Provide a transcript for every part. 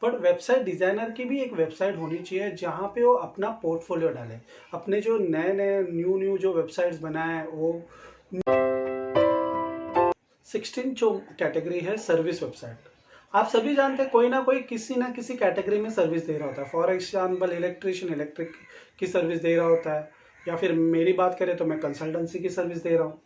But website designer की भी एक वेबसाइट होनी चाहिए जहाँ पे वो अपना पोर्टफोलियो डाले, अपने जो नए नए न्यू जो वेबसाइट्स बनाए वो 16 जो कैटेगरी है सर्विस वेबसाइट। आप सभी जानते हैं कोई ना किसी कैटेगरी में सर्विस दे रहा होता है। फॉर एग्जाम्पल इलेक्ट्रिशियन इलेक्ट्रिक की सर्विस दे रहा होता है, या फिर मेरी बात करें तो मैं कंसल्टेंसी की सर्विस दे रहा हूँ,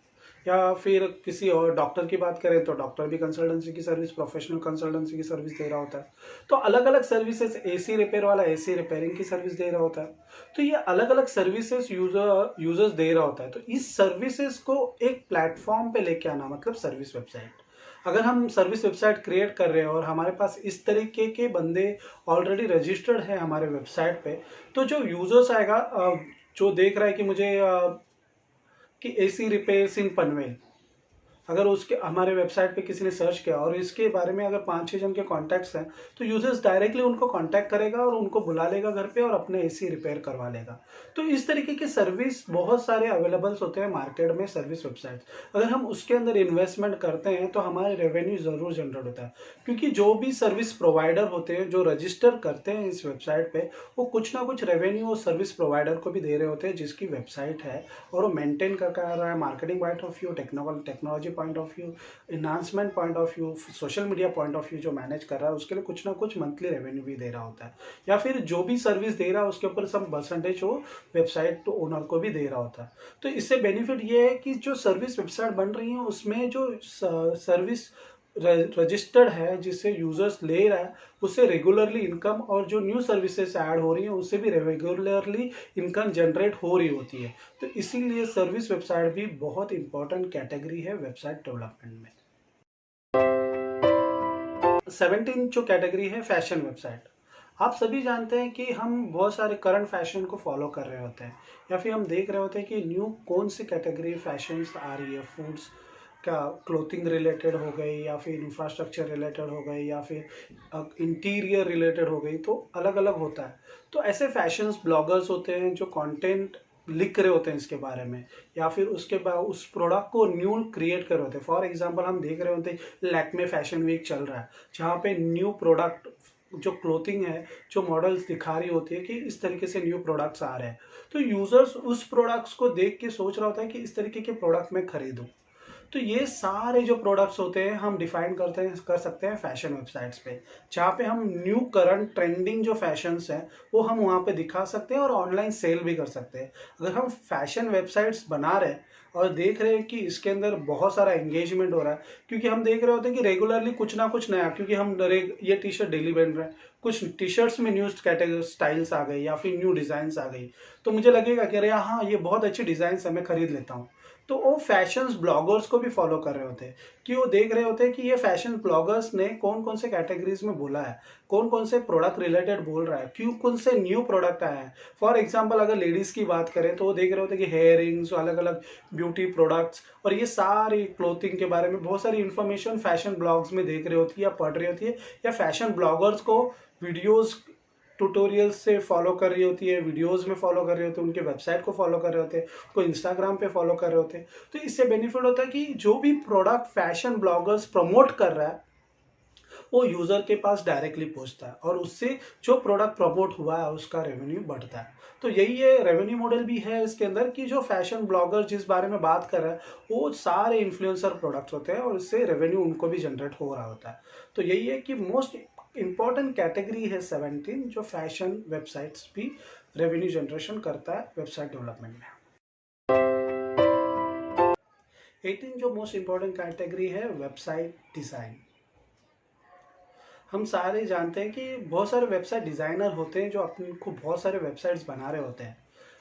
या फिर किसी और डॉक्टर की बात करें तो डॉक्टर भी कंसल्टेंसी की सर्विस, प्रोफेशनल कंसल्टेंसी की सर्विस दे रहा होता है। तो अलग अलग सर्विसेज, एसी रिपेयर वाला एसी रिपेयरिंग की सर्विस दे रहा होता है। तो ये अलग अलग सर्विसेज यूजर्स दे रहा होता है। तो इस सर्विसेज को एक प्लेटफॉर्म पे लेके आना मतलब सर्विस वेबसाइट। अगर हम सर्विस वेबसाइट क्रिएट कर रहे हैं और हमारे पास इस तरीके के बंदे ऑलरेडी रजिस्टर्ड है हमारे वेबसाइट पे, तो जो यूजर्स आएगा जो देख रहा है कि मुझे कि एसी रिपेयर्स इन पनवेल, अगर उसके हमारे वेबसाइट पे किसी ने सर्च किया और इसके बारे में अगर 5-6 जन के कॉन्टैक्ट्स हैं, तो यूजर्स डायरेक्टली उनको कांटेक्ट करेगा और उनको बुला लेगा घर पे और अपने एसी रिपेयर करवा लेगा। तो इस तरीके की सर्विस बहुत सारे अवेलेबल्स होते हैं मार्केट में सर्विस वेबसाइट्स। अगर हम उसके अंदर इन्वेस्टमेंट करते हैं तो हमारे रेवेन्यू ज़रूर जनरेट होता है, क्योंकि जो भी सर्विस प्रोवाइडर होते हैं जो रजिस्टर करते हैं इस वेबसाइट पे, वो कुछ ना कुछ रेवेन्यू उस सर्विस प्रोवाइडर को भी दे रहे होते हैं जिसकी वेबसाइट है, और वो मेंटेन कर रहा है। Marketing point of view, technology point of view, enhancement point of view, social media point of view जो मैनेज कर रहा है उसके लिए कुछ ना कुछ मंथली रेवेन्यू भी दे रहा होता है, या फिर जो भी सर्विस दे रहा है उसके ऊपर सम परसेंटेज वो वेबसाइट ओनर को भी दे रहा होता है। तो इससे बेनिफिट ये है कि जो सर्विस वेबसाइट बन रही है उसमें जो सर्विस रजिस्टर्ड है जिससे यूजर्स ले रहा है उससे रेगुलरली इनकम, और जो न्यू सर्विसेज ऐड हो रही है उससे भी रेगुलरली इनकम जनरेट हो रही होती है। तो इसीलिए सर्विस वेबसाइट भी बहुत इंपॉर्टेंट कैटेगरी है वेबसाइट डेवलपमेंट में। 17 जो कैटेगरी है फैशन वेबसाइट। आप सभी जानते हैं कि हम बहुत सारे करंट फैशन को फॉलो कर रहे होते हैं, या फिर हम देख रहे होते हैं कि न्यू कौन सी कैटेगरी फैशन आ रही है। फूड्स का, क्लोथिंग रिलेटेड हो गई, या फिर इंफ्रास्ट्रक्चर रिलेटेड हो गई, या फिर इंटीरियर रिलेटेड हो गई, तो अलग अलग होता है। तो ऐसे फैशंस ब्लॉगर्स होते हैं जो कंटेंट लिख रहे होते हैं इसके बारे में, या फिर उसके बाद उस प्रोडक्ट को न्यू क्रिएट कर रहे होते हैं। फॉर एग्जांपल हम देख रहे होते हैं लैक्मे फैशन वीक चल रहा है जहाँ पे न्यू प्रोडक्ट जो क्लोथिंग है, जो मॉडल्स दिखा रही होती है कि इस तरीके से न्यू प्रोडक्ट्स आ रहे हैं। तो यूजर्स उस प्रोडक्ट्स को देख के सोच रहा होता है कि इस तरीके के प्रोडक्ट मैं खरीदूं। तो ये सारे जो प्रोडक्ट्स होते हैं हम डिफाइन कर सकते हैं फैशन वेबसाइट्स पे, जहाँ पे हम न्यू करंट ट्रेंडिंग जो फैशंस हैं वो हम वहाँ पे दिखा सकते हैं और ऑनलाइन सेल भी कर सकते हैं। अगर हम फैशन वेबसाइट्स बना रहे हैं और देख रहे हैं कि इसके अंदर बहुत सारा एंगेजमेंट हो रहा है, क्योंकि हम देख रहे होते हैं कि रेगुलरली कुछ ना कुछ नया, क्योंकि हम ये टी शर्ट डेली पहन रहे हैं, कुछ टी शर्ट्स में न्यू कैटेगरी स्टाइल्स आ गई या फिर न्यू डिजाइन आ गई, तो मुझे लगेगा कि अरे हाँ ये बहुत अच्छी डिजाइन है, मैं खरीद लेता हूँ। तो वो फैशन ब्लॉगर्स को भी फॉलो कर रहे होते हैं कि वो देख रहे होते हैं कि ये फैशन ब्लॉगर्स ने कौन कौन से कैटेगरीज में बोला है, कौन कौन से प्रोडक्ट रिलेटेड बोल रहा है, क्यों कौन से न्यू प्रोडक्ट आए हैं। फॉर एग्जांपल अगर लेडीज की बात करें तो वो देख रहे होते हैं कि हेयर रिंग्स, अलग अलग ब्यूटी प्रोडक्ट्स और ये सारी क्लोथिंग के बारे में बहुत सारी इंफॉर्मेशन फैशन ब्लॉग्स में देख रही होती है या पढ़ रही होती है, या फैशन ब्लॉगर्स को वीडियोज ट्यूटोरियल्स से फॉलो कर रही होती है, वीडियोस में फॉलो कर रहे होते हैं, उनके वेबसाइट को फॉलो कर रहे होते हैं, उनको इंस्टाग्राम पे फॉलो कर रहे होते हैं। तो इससे बेनिफिट होता है कि जो भी प्रोडक्ट फैशन ब्लॉगर्स प्रमोट कर रहा है वो यूजर के पास डायरेक्टली पहुंचता है, और उससे जो प्रोडक्ट प्रमोट हुआ है उसका रेवेन्यू बढ़ता है। तो यही है रेवेन्यू मॉडल भी है इसके अंदर कि जो फैशन ब्लॉगर जिस बारे में बात कर रहा है वो सारे इन्फ्लुएंसर प्रोडक्ट्स होते हैं और इससे रेवेन्यू उनको भी जनरेट हो रहा होता है। तो यही है कि मोस्ट इंपॉर्टेंट कैटेगरी है 17 जो फैशन वेबसाइट्स भी रेवेन्यू जनरेशन करता है वेबसाइट डेवलपमेंट में। 18 जो मोस्ट इंपॉर्टेंट कैटेगरी है वेबसाइट डिजाइन। हम सारे जानते हैं कि बहुत सारे वेबसाइट डिज़ाइनर होते हैं जो अपने को बहुत सारे वेबसाइट्स बना रहे होते हैं,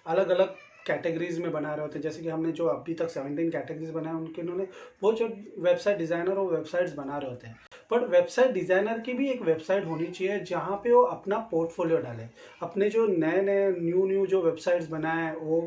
अलग अलग कैटेगरीज में बना रहे होते हैं। जैसे कि हमने जो अभी तक 17 कैटेगरीज बनाए उनके उन्होंने वो जो वेबसाइट डिज़ाइनर वो वेबसाइट्स बना रहे होते हैं। बट वेबसाइट डिज़ाइनर की भी एक वेबसाइट होनी चाहिए जहाँ पे वो अपना पोर्टफोलियो डाले, अपने जो नए नए न्यू जो वेबसाइट्स बनाए वो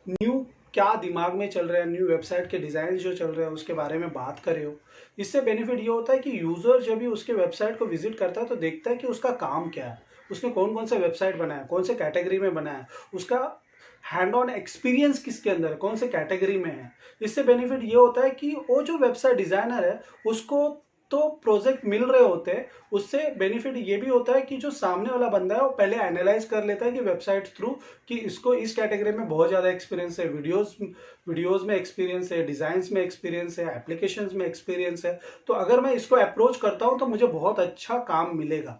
न्यू क्या दिमाग में चल रहा है, न्यू वेबसाइट के डिज़ाइन जो चल रहे हैं उसके बारे में बात करे हो। इससे बेनिफिट ये होता है कि यूज़र जब भी उसके वेबसाइट को विजिट करता है तो देखता है कि उसका काम क्या है, उसने कौन कौन सा वेबसाइट बनाया, कौन से कैटेगरी में बनाया, उसका हैंड ऑन एक्सपीरियंस किसके अंदर है, कौन से कैटेगरी में है। इससे बेनिफिट ये होता है कि वो जो वेबसाइट डिज़ाइनर है उसको तो प्रोजेक्ट मिल रहे होते हैं, उससे बेनिफिट ये भी होता है कि जो सामने वाला बंदा है वो पहले एनालाइज कर लेता है कि वेबसाइट थ्रू कि इसको इस कैटेगरी में बहुत ज़्यादा एक्सपीरियंस है, वीडियोस में एक्सपीरियंस है, डिज़ाइंस में एक्सपीरियंस है, एप्लीकेशंस में एक्सपीरियंस है। तो अगर मैं इसको अप्रोच करता हूँ तो मुझे बहुत अच्छा काम मिलेगा।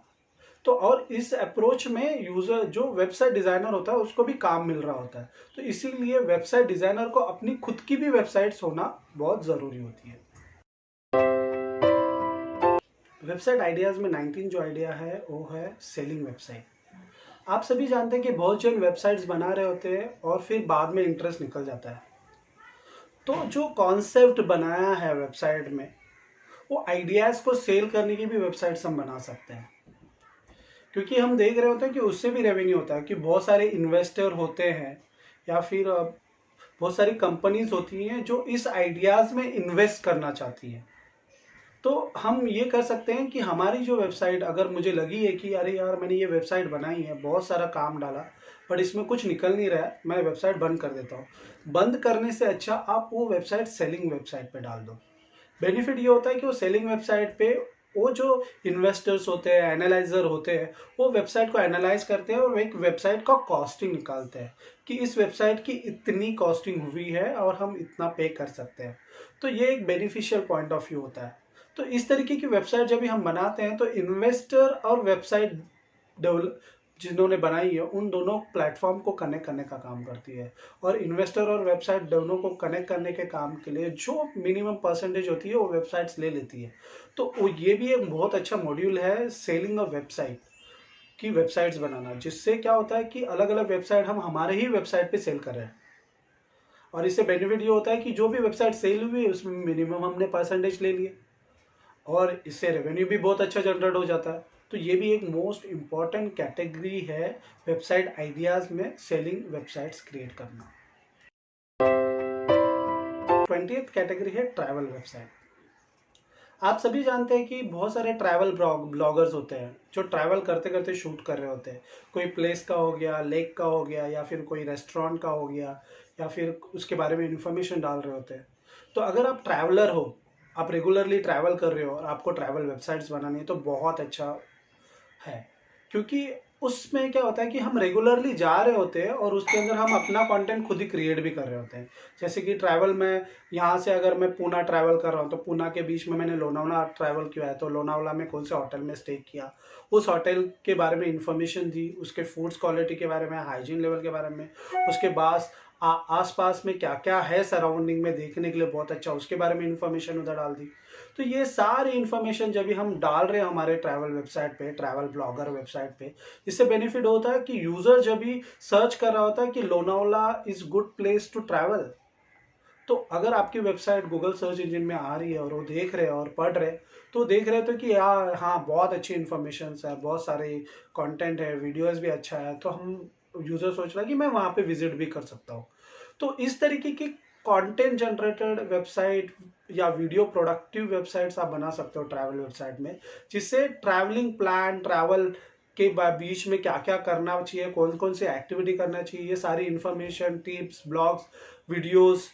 तो और इस अप्रोच में यूजर जो वेबसाइट डिजाइनर होता है उसको भी काम मिल रहा होता है। तो इसीलिए वेबसाइट डिजाइनर को अपनी खुद की भी वेबसाइट्स होना बहुत जरूरी होती है। वेबसाइट आइडियाज में 19 जो आइडिया है वो है सेलिंग वेबसाइट। आप सभी जानते हैं कि बहुत जन वेबसाइट्स बना रहे होते हैं और फिर बाद में इंटरेस्ट निकल जाता है। तो जो कॉन्सेप्ट बनाया है वेबसाइट में वो आइडियाज को सेल करने की भी वेबसाइट्स हम बना सकते हैं, क्योंकि हम देख रहे होते हैं कि उससे भी रेवेन्यू होता है कि बहुत सारे इन्वेस्टर होते हैं या फिर बहुत सारी कंपनीज होती हैं जो इस आइडियाज में इन्वेस्ट करना चाहती हैं। तो हम ये कर सकते हैं कि हमारी जो वेबसाइट अगर मुझे लगी है कि अरे यार मैंने ये वेबसाइट बनाई है, बहुत सारा काम डाला बट इसमें कुछ निकल नहीं रहा है, मैं वेबसाइट बंद कर देता हूँ। बंद करने से अच्छा आप वो वेबसाइट सेलिंग वेबसाइट पे डाल दो। बेनिफिट ये होता है कि वो सेलिंग वेबसाइट पे वो जो इन्वेस्टर्स होते हैं, एनालाइजर होते हैं, वो वेबसाइट को एनालाइज करते हैं और एक वेबसाइट का कॉस्टिंग निकालते हैं कि इस वेबसाइट की इतनी कॉस्टिंग हुई है और हम इतना पे कर सकते हैं। तो ये एक बेनिफिशियल पॉइंट ऑफ व्यू होता है। तो इस तरीके की वेबसाइट जब भी हम बनाते हैं तो इन्वेस्टर और वेबसाइट डेवलप जिन्होंने बनाई है उन दोनों प्लेटफॉर्म को कनेक्ट करने का काम करती है। और इन्वेस्टर और वेबसाइट दोनों को कनेक्ट करने के काम के लिए जो मिनिमम परसेंटेज होती है वो वेबसाइट्स ले लेती है। तो ये भी एक बहुत अच्छा मॉड्यूल है सेलिंग ऑफ वेबसाइट की वेबसाइट्स बनाना, जिससे क्या होता है कि अलग अलग वेबसाइट हम हमारे ही वेबसाइट पे सेल कर रहे हैं। और इससे बेनिफिट ये होता है कि जो भी वेबसाइट सेल हुई है उसमें मिनिमम हमने परसेंटेज ले लिए और इससे रेवेन्यू भी बहुत अच्छा जनरेट हो जाता है। तो ये भी एक मोस्ट इम्पॉर्टेंट कैटेगरी है वेबसाइट आइडियाज में, सेलिंग वेबसाइट्स क्रिएट करना। 20th कैटेगरी है ट्रैवल वेबसाइट। आप सभी जानते हैं कि बहुत सारे ट्रैवल ब्लॉगर्स होते हैं जो ट्रैवल करते करते शूट कर रहे होते हैं। कोई प्लेस का हो गया, लेक का हो गया, या फिर कोई रेस्टोरेंट का हो गया, या फिर उसके बारे में इंफॉर्मेशन डाल रहे होते हैं। तो अगर आप ट्रैवलर हो, आप रेगुलरली ट्रैवल कर रहे हो और आपको ट्रैवल वेबसाइट्स बनानी है तो बहुत अच्छा है, क्योंकि उसमें क्या होता है कि हम रेगुलरली जा रहे होते हैं और उसके अंदर हम अपना कंटेंट खुद ही क्रिएट भी कर रहे होते हैं। जैसे कि ट्रैवल में यहाँ से अगर मैं पूना ट्रैवल कर रहा हूँ तो पूना के बीच में मैंने लोनावला ट्रैवल किया है, तो लोनावला में कौन से होटल में स्टे किया, उस होटल के बारे में इंफॉर्मेशन दी, उसके फूड्स क्वालिटी के बारे में, हाइजीन लेवल के बारे में, उसके बाद आसपास में क्या क्या है सराउंडिंग में देखने के लिए बहुत अच्छा, उसके बारे में इंफॉर्मेशन उधर डाल दी। तो ये सारी इंफॉर्मेशन जब भी हम डाल रहे हैं हमारे ट्रैवल वेबसाइट पे, ट्रैवल ब्लॉगर वेबसाइट पे, इससे बेनिफिट होता है कि यूजर जब भी सर्च कर रहा होता है कि Lonavala is good place to travel, तो अगर आपकी वेबसाइट गूगल सर्च इंजन में आ रही है और वो देख रहे हैं और पढ़ रहे हैं, तो देख रहे तो कि यार हाँ बहुत अच्छी इन्फॉर्मेशन है, बहुत सारे कंटेंट है, वीडियोस भी अच्छा है, तो हम यूजर सोच रहा है कि मैं वहाँ पे विजिट भी कर सकता हूँ। तो इस तरीके की कंटेंट जनरेटेड वेबसाइट या वीडियो प्रोडक्टिव वेबसाइट्स आप बना सकते हो ट्रैवल वेबसाइट में, जिससे ट्रैवलिंग प्लान, ट्रैवल के बीच में क्या क्या करना चाहिए, कौन कौन सी एक्टिविटी करना चाहिए, ये सारी इंफॉर्मेशन, टिप्स, ब्लॉग्स, वीडियोस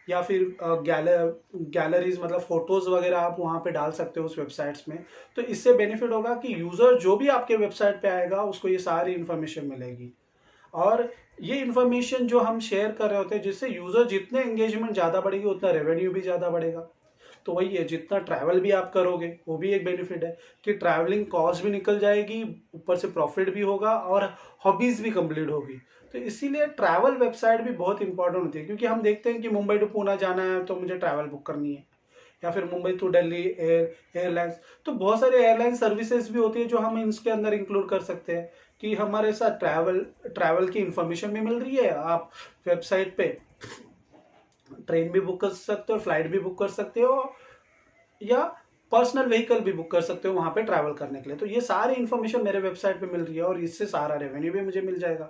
या फिर गैलरीज मतलब फोटोज वगैरह आप वहाँ पे डाल सकते हो उस वेबसाइट्स में। तो इससे बेनिफिट होगा कि यूजर जो भी आपके वेबसाइट पे आएगा उसको ये सारी इंफॉर्मेशन मिलेगी। और ये इन्फॉर्मेशन जो हम शेयर कर रहे होते हैं, जिससे यूजर जितने एंगेजमेंट ज्यादा बढ़ेगी उतना रेवेन्यू भी ज्यादा बढ़ेगा। तो वही है, जितना ट्रैवल भी आप करोगे वो भी एक बेनिफिट है कि ट्रैवलिंग कॉस्ट भी निकल जाएगी, ऊपर से प्रॉफिट भी होगा और हॉबीज भी कंप्लीट होगी। तो इसीलिए ट्रैवल वेबसाइट भी बहुत इंपॉर्टेंट होती है, क्योंकि हम देखते हैं कि मुंबई टू पूना जाना है तो मुझे ट्रैवल बुक करनी है, या फिर मुंबई टू दिल्ली एयरलाइंस। तो बहुत सारे एयरलाइन सर्विसेज भी होती है जो हम इसके अंदर इंक्लूड कर सकते हैं कि हमारे साथ ट्रैवल की इंफॉर्मेशन भी मिल रही है। आप वेबसाइट पे ट्रेन भी बुक कर सकते हो, फ्लाइट भी बुक कर सकते हो, या पर्सनल व्हीकल भी बुक कर सकते हो वहां पे ट्रैवल करने के लिए। तो ये सारी इंफॉर्मेशन मेरे वेबसाइट पे मिल रही है और इससे सारा रेवेन्यू भी मुझे मिल जाएगा।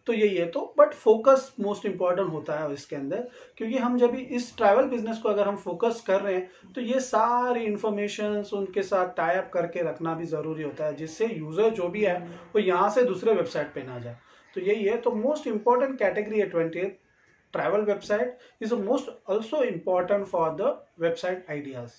तो यही है। तो बट फोकस मोस्ट इंपॉर्टेंट होता है इसके अंदर, क्योंकि हम जब भी इस ट्रैवल बिजनेस को अगर हम फोकस कर रहे हैं तो ये सारी इंफॉर्मेशन उनके साथ टाई अप करके रखना भी जरूरी होता है, जिससे यूजर जो भी है वो यहाँ से दूसरे वेबसाइट पे ना जाए। तो यही है। तो मोस्ट इंपॉर्टेंट कैटेगरी है 20th travel website is the most also important for the website ideas.